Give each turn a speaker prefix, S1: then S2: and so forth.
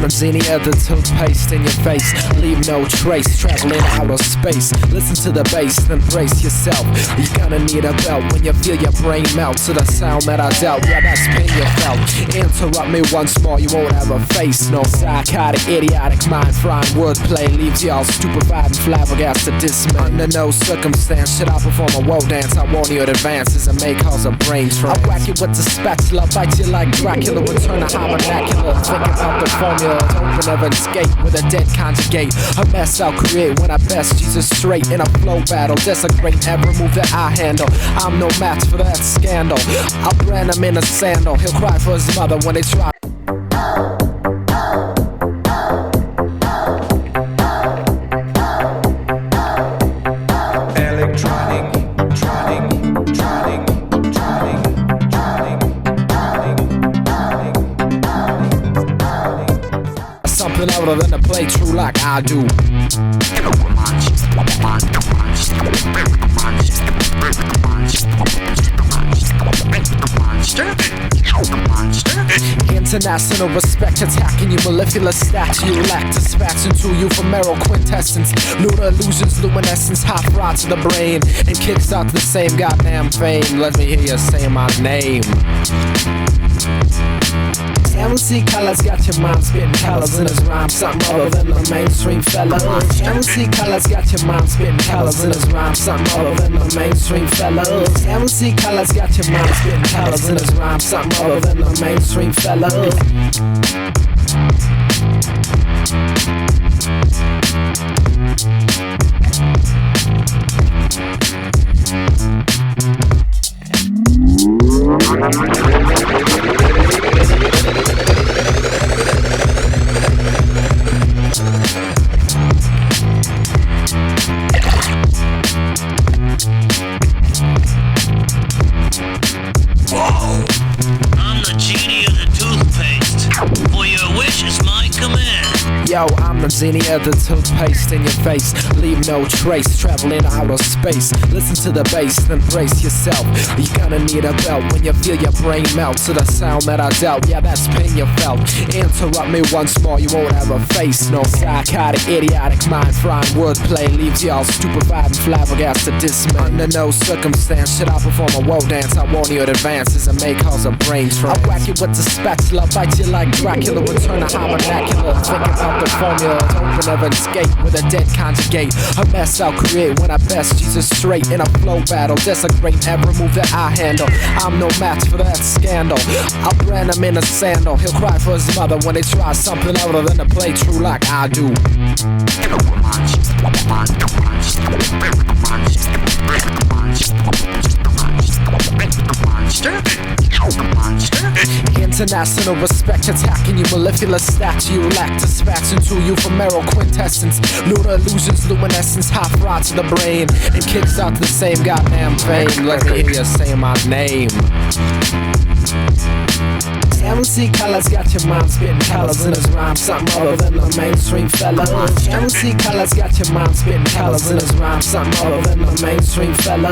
S1: the genie of the toothpaste in your face. Leave no trace, traveling outer space. Listen to the bass, then brace yourself. You're gonna need a belt when you feel your brain melt to the sound that I dealt. Yeah, that's pain you felt. Interrupt me once more, you won't have a face. No psychotic, idiotic, mind-frying wordplay leaves y'all stupefied and flabbergasted dismay. Under no circumstance should I perform a woe dance. I warn you in advance as it may cause a brain trance. I'll whack you with the spatula, bite you like Dracula, return to high vernacular. Think about the formula, open never escape with a dead conjugate. A mess I'll create when I best Jesus straight in a flow battle. Desecrate every move that I handle. I'm no match for that scandal. I'll brand him in a sandal. He'll cry for his mother when they try. Something other than to play true like I do. International respect attacking you, mellifluous statue. You lack dispatch into you from marrow quintessence. Lunar illusions, luminescence, hot rod to the brain, and kicks out the same goddamn fame. Let me hear you say my name. M.C. Cullahs got your mind spitting colors in his rhyme, something other than the mainstream fella. M.C. Cullahs got your mind spitting colors in his rhyme, something other than the mainstream fella. M.C. Cullahs got your mind spitting colors in his rhyme, something other than the mainstream fella.
S2: Whoa! I'm the genie of the toothpaste. For your wish is my command.
S1: Yo, I'm the genie of the toothpaste in your face. Leave no trace, traveling outer space. Listen to the bass, then brace yourself. You're gonna need a belt when you feel your brain melt to the sound that I dealt. Yeah, that's pain you felt. Interrupt me once more, you won't have a face. No psychotic, idiotic, mind-frying wordplay leaves y'all stupefied and flabbergasted dismay. Under no circumstance should I perform a woe dance. I warn you in advance as it may cause a brain trance. I'll whack you with the spatula, bite you like Dracula, return to high vernacular. Think about the formula, open never escape with a dead conjugate. A mess I'll create when I best Jesus straight in a flow battle. Desecrate every move that I handle. I'm no match for that scandal. I'll brand him in a sandal. He'll cry for his mother when they try something other than to play true like I do. International respect attacking you, mellifluous statue. You lack dispatch into you from marrow quintessence. Lunar illusions, luminescence, hot rod to the brain, and kicks out the same goddamn fame. Let me hear you say my name. M.C. Cullahs got your mind spitting colors in his rhyme, something other than the mainstream fella. M.C. Cullahs got your mind spitting colors in his rhyme, something other than the mainstream fella.